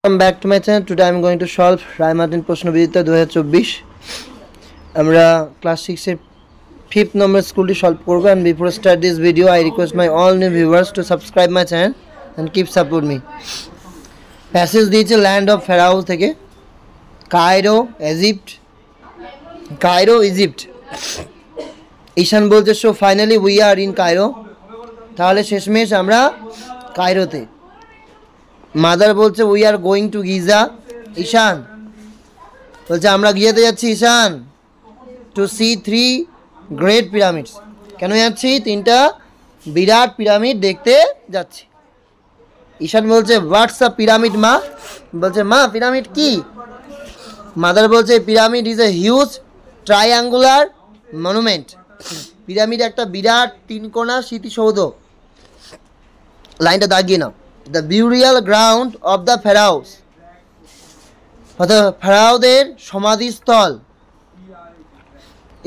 Welcome back to my channel. Today I am going to solve Rai Martin প্রশ্নবিদ্যা 2024 আমরা class 6 এর 5th number স্কুলটি solve করব and before I start this video I request my all new viewers to subscribe my channel and keep support me. Passage দিয়েছে land of pharaoh থেকে Cairo Egypt Ishan বলছে so finally we are in Cairo, তাহলে শেষমেশ আমরা কায়রোতে। Mother বলছে we are going to Giza, Ishan বলছে আমরা গিজাতে যাচ্ছি Ishan, to see 3 great pyramids. কেন যাচ্ছি? 3টা বিরাট পিরামিড দেখতে যাচ্ছি। ঈশান বলছে হোয়াটস আ পিরামিড মা? বলছে মা পিরামিড কি? মাদার বলছে pyramid is a huge triangular monument. Pyramid একটা বিরাট 3 কোণা স্মৃতিসৌধ। লাইনটা দাগিয়ে নাও। The burial ground of the pharaohs, অর্থাৎ ফেরাওদের সমাধিস্থল।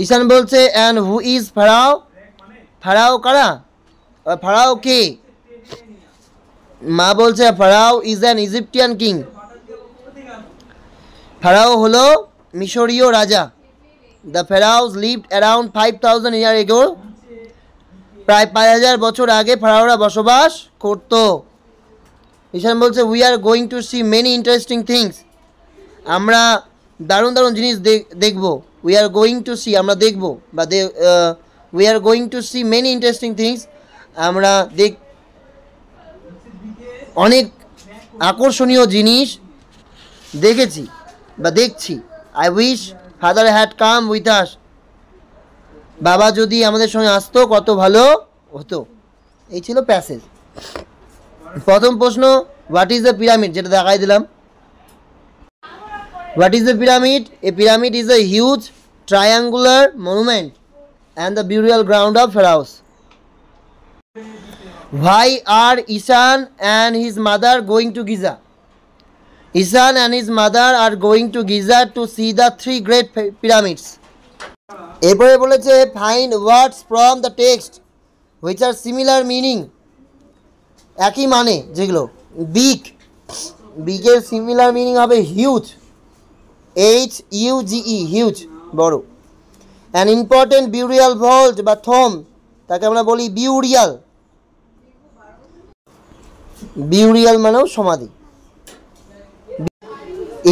ঈশান বলছে and who is pharaoh? ফেরাও কারা? ফেরাও কে? মা বলছে ফেরাও is an Egyptian king. ফেরাও হলো মিশরীয় রাজা। The pharaohs lived around 5000 years ago. প্রায় 5000 বছর আগে ফেরাওরা বসবাস করত। ঈশান বলছে we are going to see many interesting things, আমরা দারুণ দারুণ জিনিস দেখব। We are going to see আমরা দেখব, বা we are going to see many interesting things, আমরা অনেক আকর্ষণীয় জিনিস দেখেছি বা দেখছি। I wish father had come with us, বাবা যদি আমাদের সঙ্গে আসতো কত ভালো হতো। এই ছিল প্যাসেজ। প্রথম প্রশ্ন হোয়াট ইজ দ্য পিরামিড, যেটা দেখাই দিলাম। What is the pyramid? A pyramid is a huge triangular monument and the burial ground of pharaohs. Why are Ishan and his mother going to Giza? Ishan and his mother are going to Giza to see the 3 great pyramids. এরপরে বলেছে find words from the text which are similar meaning, একই মানে যেগুলো। বিগের similar meaning হবে huge, HUGE huge, বড়। An important burial vault বা থম, তাকে আমরা বলি বিউরিয়াল। বিউরিয়াল মানেও সমাধি।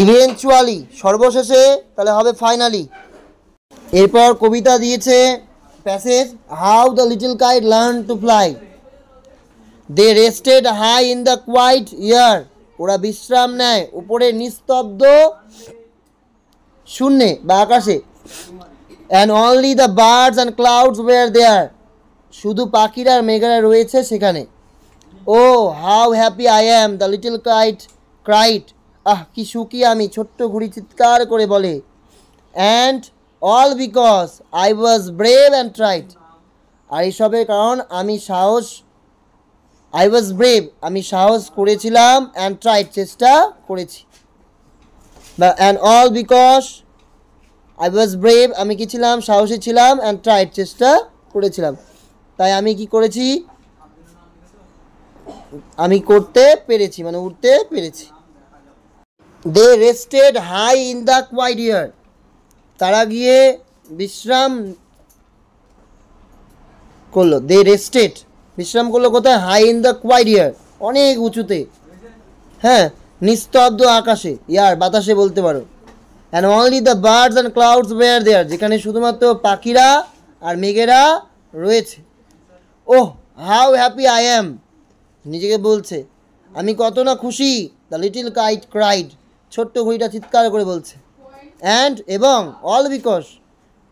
ইভেনচুয়ালি সর্বশেষে, তাহলে হবে ফাইনালি। এরপর কবিতা দিয়েছে passage how the little kite learn to fly. They rested high in the quiet air, ওরা বিশ্রাম নেয় উপরে নিস্তব্ধ শূন্যে বা আকাশে। And only the birds and clouds were there, শুধু পাখিরা আর মেঘেরা রয়েছে সেখানে। Oh how happy I am, the little kite cried, আহ কি সুখী আমি, ছোট্ট ঘুড়ি চিৎকার করে বলে। And all because I was brave and tried, আর এইসবের কারণ আমি সাহস, আই ওয়াজ ব্রেভ আমি সাহস করেছিলাম, অ্যান্ড ট্রাইড চেষ্টা করেছি। And all because I was brave আমি কি ছিলাম? সাহসী ছিলাম, অ্যান্ড ট্রাইড চেষ্টা করেছিলাম। তাই আমি কি করেছি? আমি করতে পেরেছি, মানে উঠতে পেরেছি। They rested high in the quiet air, তারা গিয়ে বিশ্রাম করলো। দে রেস্টেড বিশ্রাম করলো কোথায়? High in the quiet air, অনেক উঁচুতে, হ্যাঁ, নিস্তব্ধ আকাশে, ইয়ার বাতাসে বলতে পারো। And only the birds and clouds were there, যেখানে শুধুমাত্র পাখিরা আর মেঘেরা রয়েছে। Oh how happy I am, নিজেকে বলছে আমি কত না খুশি। দ্য লিটল কাইট ক্রাইড, ছোট্ট ঘুড়িটা চিৎকার করে বলছে। অ্যান্ড এবং অল বিকজ,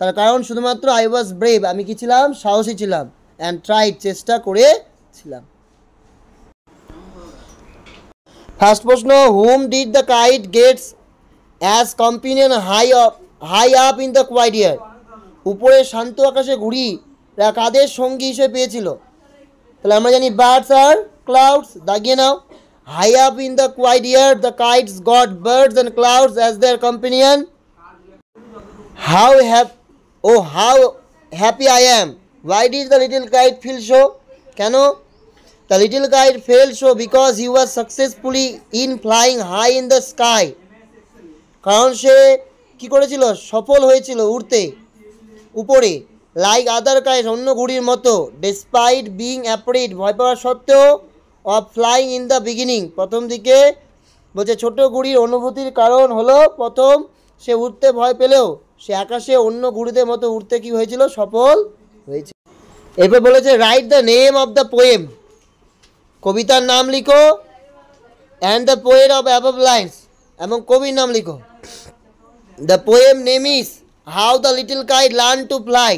তার কারণ শুধুমাত্র আই ওয়াজ ব্রেভ আমি কি ছিলাম? সাহসী ছিলাম। অ্যান্ড ট্রাইড চেষ্টা করেছিলাম। ফার্স্ট প্রশ্ন whom did the kite gets as companion high up in the quiet air, উপরে শান্ত আকাশে ঘুড়িরা কাদের সঙ্গী হিসেবে পেয়েছিল? তাহলে আমরা জানি বার্ডস আর ক্লাউডস, দাগিয়ে নাও। High up in the quiet air the kites got birds and clouds as their companion. How happy I am, why did the little kite feel so, কেন the little kite feel so because he was successfully in flying high in the sky, কারণ সে কি করেছিল, সফল হয়েছিল উড়তে উপরে, like other kite অন্য ঘুড়ির মতো, ডিসপাইট বিং অ্যাফ্রেড ভয় পাওয়ার সত্ত্বেও, of flying in the beginning প্রথম দিকে, বলছে ছোট ঘুড়ির অনুভূতির কারণ হলো প্রথম সে উঠতে ভয় পেলেও সে আকাশে অন্য ঘুড়িদের মতো উঠতে কি হয়েছিল, সফল হয়েছে। এরপর বলেছে write the name of the poem, কবিতার নাম লিখো, and the poet of above lines, এবং কবির নাম লিখো। The poem name is how the little kite learn to fly,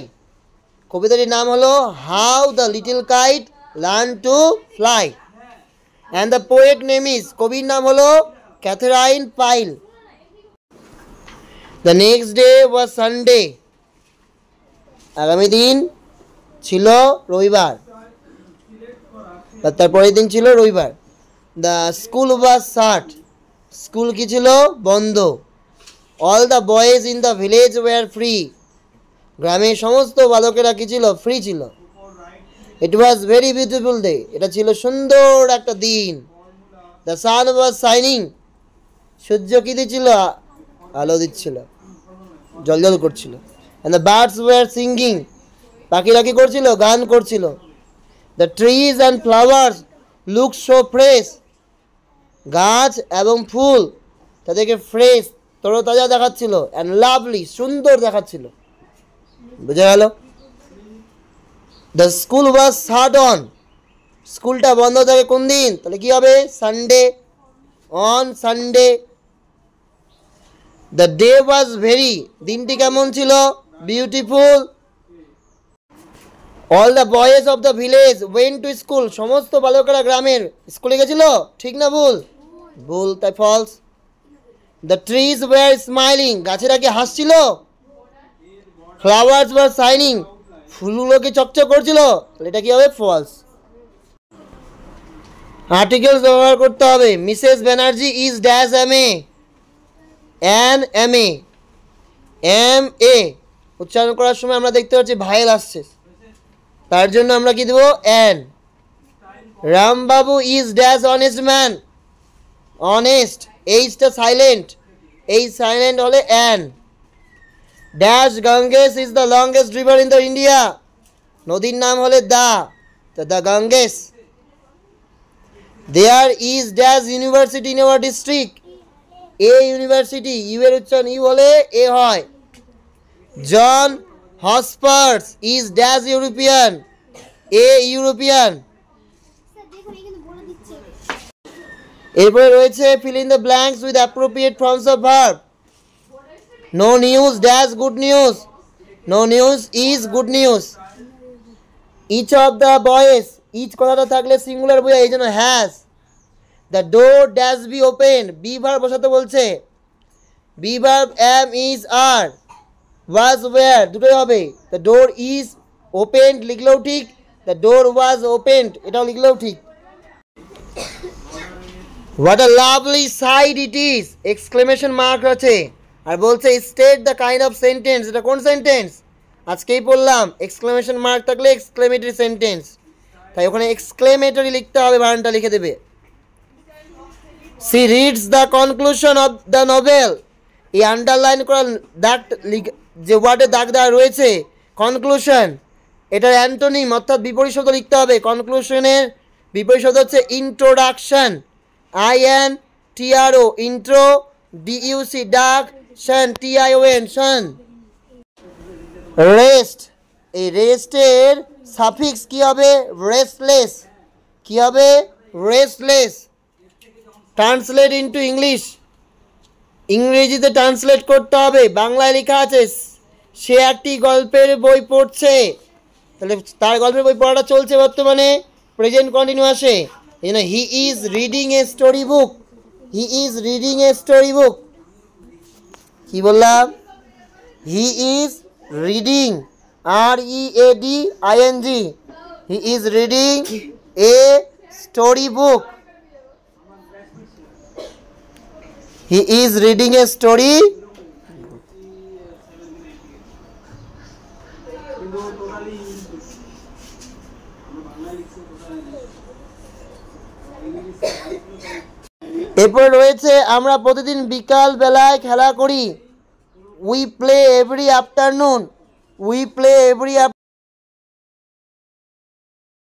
কবিতাটির নাম হলো how the little kite learn to fly, and the poet name is, কবির নাম হলো Katherine Pyle. The next day was Sunday, আগামী দিন ছিল রবিবার, তারপরের দিন ছিল রবিবার। The school was shut, school কি ছিল, বন্ধ। All the boys in the village were free, গ্রামের সমস্ত বালকেরা কি ছিল, ফ্রি ছিল। It was very beautiful day, এটা ছিল সুন্দর একটা দিন। দ্য সান ওয়াজ শাইনিং, সূর্য কি দিচ্ছিল, আলো দিচ্ছিল, জলজল করছিল। And the birds war singing, পাখিরা কি করছিল, গান করছিল। The trees and flowers look so fresh, গাছ এবং ফুল তাদেরকে ফ্রেশ তরতাজা দেখাচ্ছিল, অ্যান্ড লাভলি, সুন্দর দেখাচ্ছিল। বুঝা গেল? The school was shut on, স্কুলটা বন্ধ থাকে কোন দিন, তাহলে কি হবে, Sunday, on Sunday. The day was very, দিনটি কেমন ছিল, beautiful. All the boys of the village went to school, সমস্ত বালকেরা গ্রামের স্কুলে গেছিল, ঠিক না ভুল, ভুল, তাই false. The trees were smiling, গাছেরা কি হাসছিল। ফ্লাওয়ার্স ওয়ার শাইনিং, ফুলগুলো কি চকচক করছিল, এটা কি হবে, ফলস। আর্টিকেলস ব্যবহার করতে হবে। Mrs Banerjee is dash M A, an M A, M A উচ্চারণ করার সময় আমরা দেখতে পাচ্ছি ভাইল আসছে, তার জন্য আমরা কি দেব, an. Rambabu is dash honest man, honest, এইচটা সাইলেন্ট, এই সাইলেন্ট হলে an. Dash Ganges is the longest river in the India, নদীর নাম হলে the Ganges. There is dash university in our district, a university, U এর উচ্চারণ ইউ হলে a হয়। John Hospers is dash European, a European. এরপরে রয়েছে fill in the blanks with appropriate forms of verb. No news dash good news, no news is good news. Each of the boys, each কথাটা থাকলে singular বোঝায়, এই জন্য has. The door dash be open, be verb বসাতে বলছে, be verb am is are, was were দুটোই হবে। The door is opened লিখলেও ঠিক, দ্য ডোর ওয়াজ ওপেন্ড এটাও লিখলেও ঠিক। What a lovely sight it is, exclamation mark আছে, আর বলছে state the kind of sentence, এটা কোন সেন্টেন্স, আজকেই পড়লাম, এক্সক্লেমেশন মার্ক থাকলে এক্সক্লেমেটরি সেন্টেন্স, তাই ওখানে এক্সক্লেমেটরি লিখতে হবে, বানানটা লিখে দেবে। She reads the conclusion of the novel, এই আন্ডারলাইন করা দাগ, যে ওয়ার্ডে দাগ দেওয়া রয়েছে কনক্লুশন, এটার অ্যান্টোনিম অর্থাৎ বিপরীত শব্দ লিখতে হবে। কনক্লুশনের বিপরীত শব্দ হচ্ছে ইন্ট্রোডাকশন, INTRO, ইন্ট্রো, DUC ডাক, শন TION শন। রেস্ট, এই রেস্টের সাফিক্স কি হবে, রেস্টলেস, কি হবে, রেস্টলেস। ট্রান্সলেট ইনটু ইংলিশ, ইংরেজিতে ট্রান্সলেট করতে হবে। বাংলায় লেখা আছে সে একটি গল্পের বই পড়ছে, তাহলে তার গল্পের বই পড়াটা চলছে বর্তমানে, প্রেজেন্ট কন্টিনিউয়াসে, এই জন্য he is reading a story book, he is reading a story book. কি বললাম, he is reading, READING, he is reading a story book, he is reading a story. আমরা প্রতিদিন বিকাল বেলায় খেলা করি। We play every afternoon. We play every